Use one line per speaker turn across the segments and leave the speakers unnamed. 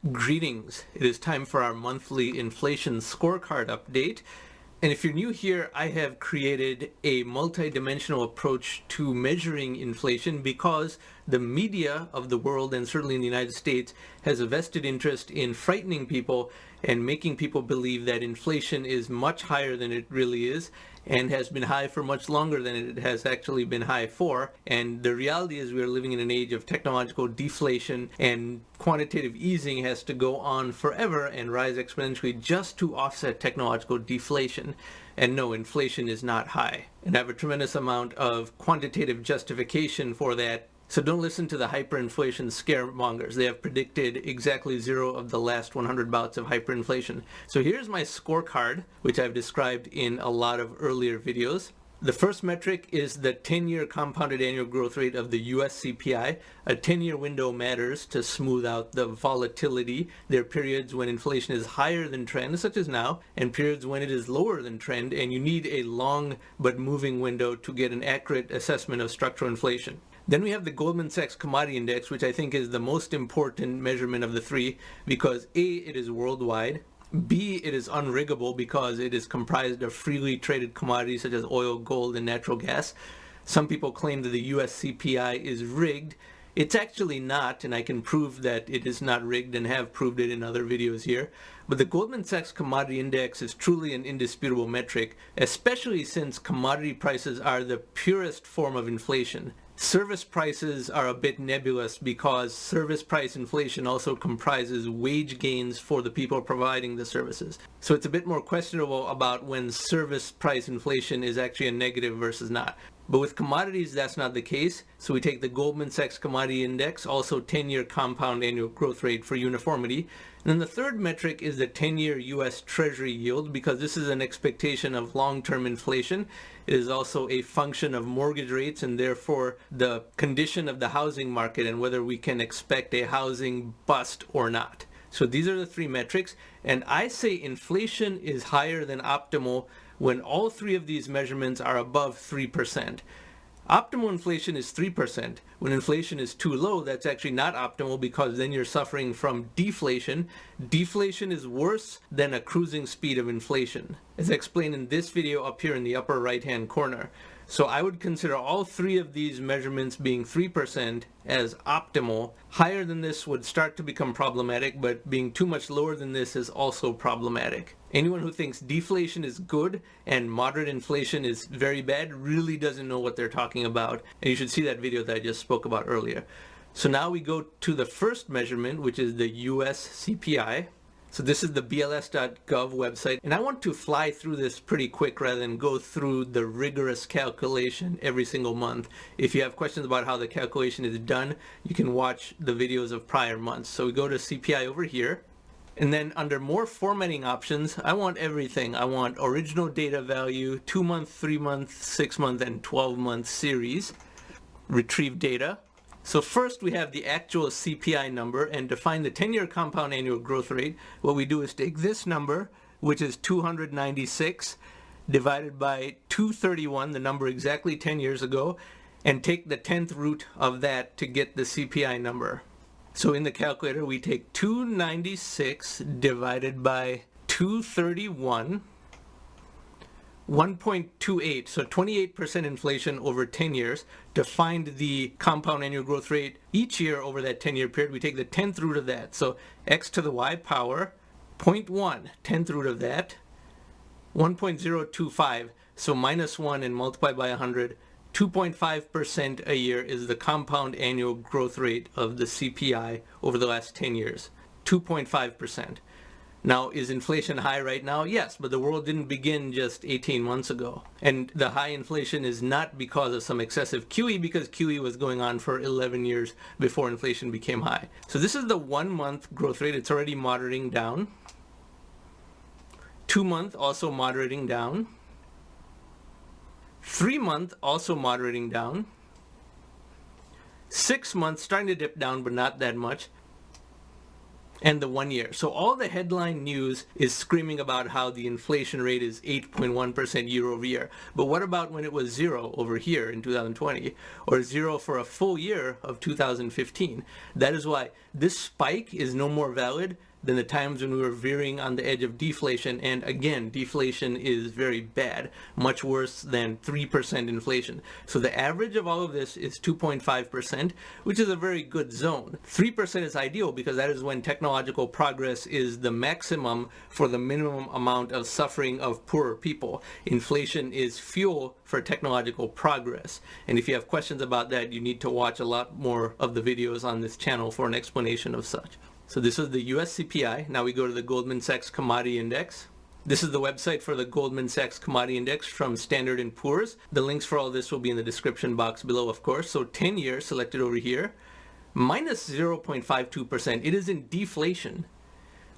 Greetings. It is time for our monthly inflation scorecard update. And if you're new here, I have created a multi-dimensional approach to measuring inflation because the media of the world, and certainly in the United States, has a vested interest in frightening people and making people believe that inflation is much higher than it really is and has been high for much longer than it has actually been high for. And the reality is we are living in an age of technological deflation, and quantitative easing has to go on forever and rise exponentially just to offset technological deflation. And no, inflation is not high. And I have a tremendous amount of quantitative justification for that. So don't listen to the hyperinflation scaremongers. They have predicted exactly 0 of the last 100 bouts of hyperinflation. So here's my scorecard, which I've described in a lot of earlier videos. The first metric is the 10-year compounded annual growth rate of the US CPI. A 10-year window matters to smooth out the volatility. There are periods when inflation is higher than trend, such as now, and periods when it is lower than trend, and you need a long but moving window to get an accurate assessment of structural inflation. Then we have the Goldman Sachs Commodity Index, which I think is the most important measurement of the three because A, it is worldwide, B, it is unriggable because it is comprised of freely traded commodities such as oil, gold, and natural gas. Some people claim that the US CPI is rigged. It's actually not, and I can prove that it is not rigged and have proved it in other videos here. But the Goldman Sachs Commodity Index is truly an indisputable metric, especially since commodity prices are the purest form of inflation. Service prices are a bit nebulous because service price inflation also comprises wage gains for the people providing the services. So it's a bit more questionable about when service price inflation is actually a negative versus not. But with commodities, that's not the case. So we take the Goldman Sachs Commodity Index, also 10-year compound annual growth rate for uniformity. And then the third metric is the 10-year US Treasury Yield, because this is an expectation of long-term inflation. It is also a function of mortgage rates and therefore the condition of the housing market and whether we can expect a housing bust or not. So these are the three metrics, and I say inflation is higher than optimal when all three of these measurements are above 3%. Optimal inflation is 3%. When inflation is too low, that's actually not optimal because then you're suffering from deflation. Deflation is worse than a cruising speed of inflation, as explained in this video up here in the upper right-hand corner. So I would consider all three of these measurements being 3% as optimal. Higher than this would start to become problematic, but being too much lower than this is also problematic. Anyone who thinks deflation is good and moderate inflation is very bad really doesn't know what they're talking about. And you should see that video that I just spoke about earlier. So now we go to the first measurement, which is the US CPI. So this is the bls.gov website, and I want to fly through this pretty quick rather than go through the rigorous calculation every single month. If you have questions about how the calculation is done, you can watch the videos of prior months. So we go to CPI over here, and then under more formatting options, I want everything. I want original data value, 2-month, 3-month, 6-month, and 12-month series, retrieve data. So first we have the actual CPI number, and to find the 10-year compound annual growth rate, what we do is take this number, which is 296, divided by 231, the number exactly 10 years ago, and take the 10th root of that to get the CPI number. So in the calculator we take 296 divided by 231, 1.28, so 28% inflation over 10 years. To find the compound annual growth rate each year over that 10-year period, we take the 10th root of that. So x to the y power, 0.1, 10th root of that, 1.025, so minus 1 and multiply by 100. 2.5% a year is the compound annual growth rate of the CPI over the last 10 years. 2.5%. Now, is inflation high right now? Yes, but the world didn't begin just 18 months ago. And the high inflation is not because of some excessive QE, because QE was going on for 11 years before inflation became high. So this is the 1-month growth rate. It's already moderating down. 2-month also moderating down. 3-month also moderating down. 6 months starting to dip down, but not that much. and the 1 year. So all the headline news is screaming about how the inflation rate is 8.1% year over year. But what about when it was zero over here in 2020, or zero for a full year of 2015? That is why this spike is no more valid than the times when we were veering on the edge of deflation. And again, deflation is very bad, much worse than 3% inflation. So the average of all of this is 2.5%, which is a very good zone. 3% is ideal because that is when technological progress is the maximum for the minimum amount of suffering of poorer people. Inflation is fuel for technological progress. And if you have questions about that, you need to watch a lot more of the videos on this channel for an explanation of such. So this is the US CPI. Now we go to the Goldman Sachs Commodity Index. This is the website for the Goldman Sachs Commodity Index from Standard & Poor's. The links for all this will be in the description box below, of course. So 10 years selected over here, minus 0.52%. It is in deflation.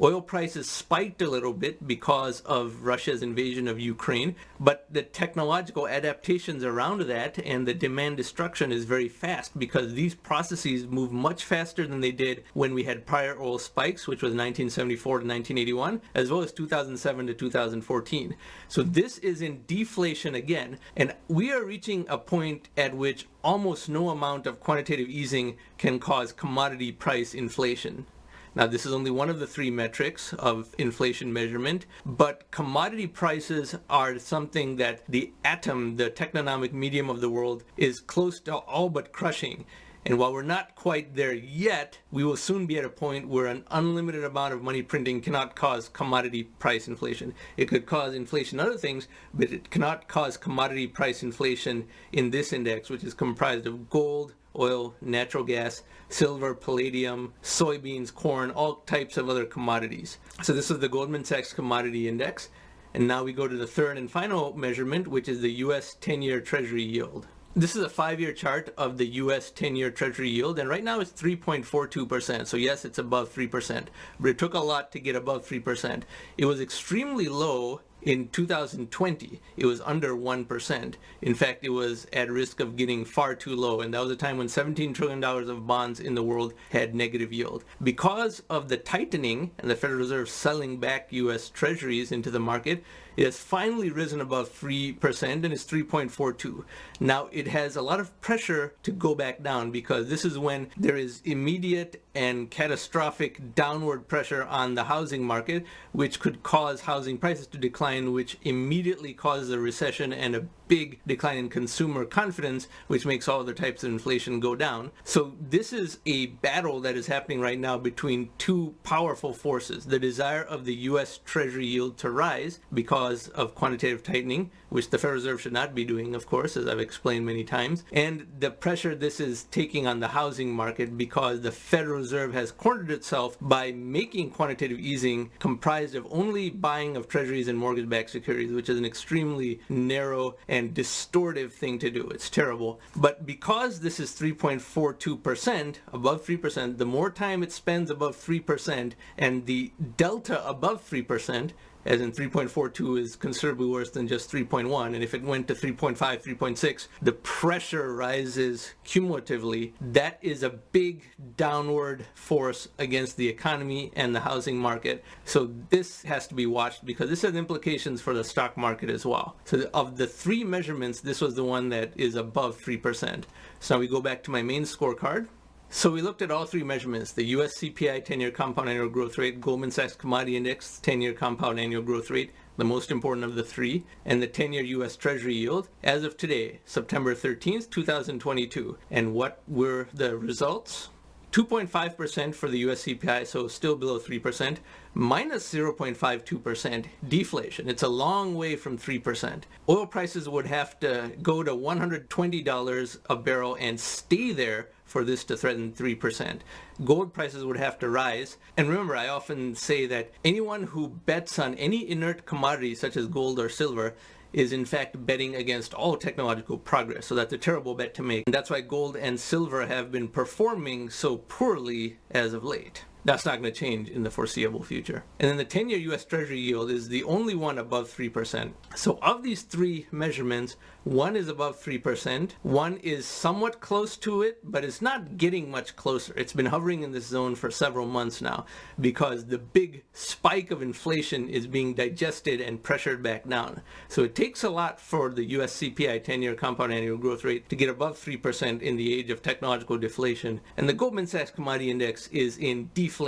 Oil prices spiked a little bit because of Russia's invasion of Ukraine, but the technological adaptations around that and the demand destruction is very fast because these processes move much faster than they did when we had prior oil spikes, which was 1974 to 1981, as well as 2007 to 2014. So this is in deflation again, and we are reaching a point at which almost no amount of quantitative easing can cause commodity price inflation. Now, this is only one of the three metrics of inflation measurement, but commodity prices are something that the atom, the technonomic medium of the world, is close to all but crushing. And while we're not quite there yet, we will soon be at a point where an unlimited amount of money printing cannot cause commodity price inflation. It could cause inflation in other things, but it cannot cause commodity price inflation in this index, which is comprised of gold, oil, natural gas, silver, palladium, soybeans, corn, all types of other commodities. So this is the Goldman Sachs Commodity Index. And now we go to the third and final measurement, which is the US 10-year Treasury Yield. This is a 5-year chart of the US 10-year Treasury Yield, and right now it's 3.42%. So yes, it's above 3%, but it took a lot to get above 3%. It was extremely low in 2020. It was under 1%. In fact, it was at risk of getting far too low, and that was a time when $17 trillion of bonds in the world had negative yield. Because of the tightening and the Federal Reserve selling back US Treasuries into the market, it has finally risen above 3% and is 3.42. Now, it has a lot of pressure to go back down because this is when there is immediate and catastrophic downward pressure on the housing market, which could cause housing prices to decline, which immediately causes a recession and a big decline in consumer confidence, which makes all other types of inflation go down. So this is a battle that is happening right now between two powerful forces: the desire of the US Treasury yield to rise because of quantitative tightening, which the Federal Reserve should not be doing, of course, as I've explained many times, and the pressure this is taking on the housing market because the Federal Reserve has cornered itself by making quantitative easing comprised of only buying of treasuries and mortgage-backed securities, which is an extremely narrow and distortive thing to do. It's terrible. But because this is 3.42%, above 3%, the more time it spends above 3% and the delta above 3%, as in 3.42 is considerably worse than just 3.1, and if it went to 3.5, 3.6, the pressure rises cumulatively. That is a big downward force against the economy and the housing market. So this has to be watched because this has implications for the stock market as well. So of the three measurements, this was the one that is above 3%. So now we go back to my main scorecard. So we looked at all three measurements: the US CPI 10-year compound annual growth rate, Goldman Sachs Commodity Index 10-year compound annual growth rate, the most important of the three, and the 10-year US Treasury yield as of today, September 13th, 2022. And what were the results? 2.5% for the US CPI, so still below 3%, minus 0.52% deflation. It's a long way from 3%. Oil prices would have to go to $120 a barrel and stay there for this to threaten 3%. Gold prices would have to rise. And remember, I often say that anyone who bets on any inert commodity such as gold or silver is in fact betting against all technological progress. So that's a terrible bet to make. And that's why gold and silver have been performing so poorly as of late. That's not going to change in the foreseeable future. And then the 10-year US Treasury yield is the only one above 3%. So of these three measurements, one is above 3%, one is somewhat close to it, but it's not getting much closer. It's been hovering in this zone for several months now because the big spike of inflation is being digested and pressured back down. So it takes a lot for the US CPI 10-year compound annual growth rate to get above 3% in the age of technological deflation. And the Goldman Sachs Commodity Index is in deflation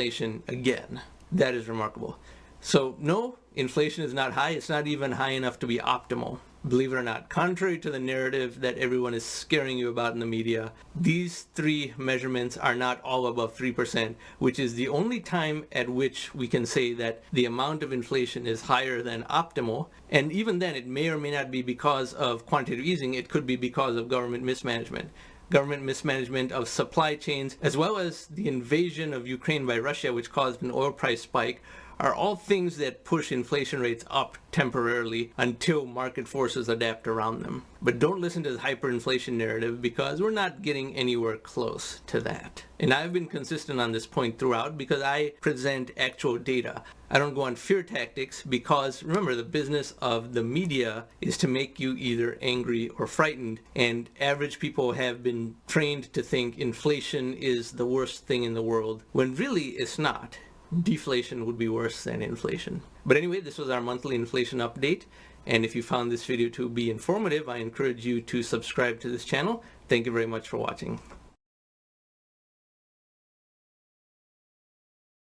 again. That is remarkable. So no, inflation is not high. It's not even high enough to be optimal. Believe it or not, contrary to the narrative that everyone is scaring you about in the media, these three measurements are not all above 3%, which is the only time at which we can say that the amount of inflation is higher than optimal. And even then, it may or may not be because of quantitative easing. It could be because of government mismanagement. Government mismanagement of supply chains, as well as the invasion of Ukraine by Russia, which caused an oil price spike, are all things that push inflation rates up temporarily until market forces adapt around them. But don't listen to the hyperinflation narrative because we're not getting anywhere close to that. And I've been consistent on this point throughout because I present actual data. I don't go on fear tactics because, remember, the business of the media is to make you either angry or frightened, and average people have been trained to think inflation is the worst thing in the world, when really it's not. Deflation would be worse than inflation. But anyway, this was our monthly inflation update, and if you found this video to be informative, I encourage you to subscribe to this channel. Thank you very much for watching.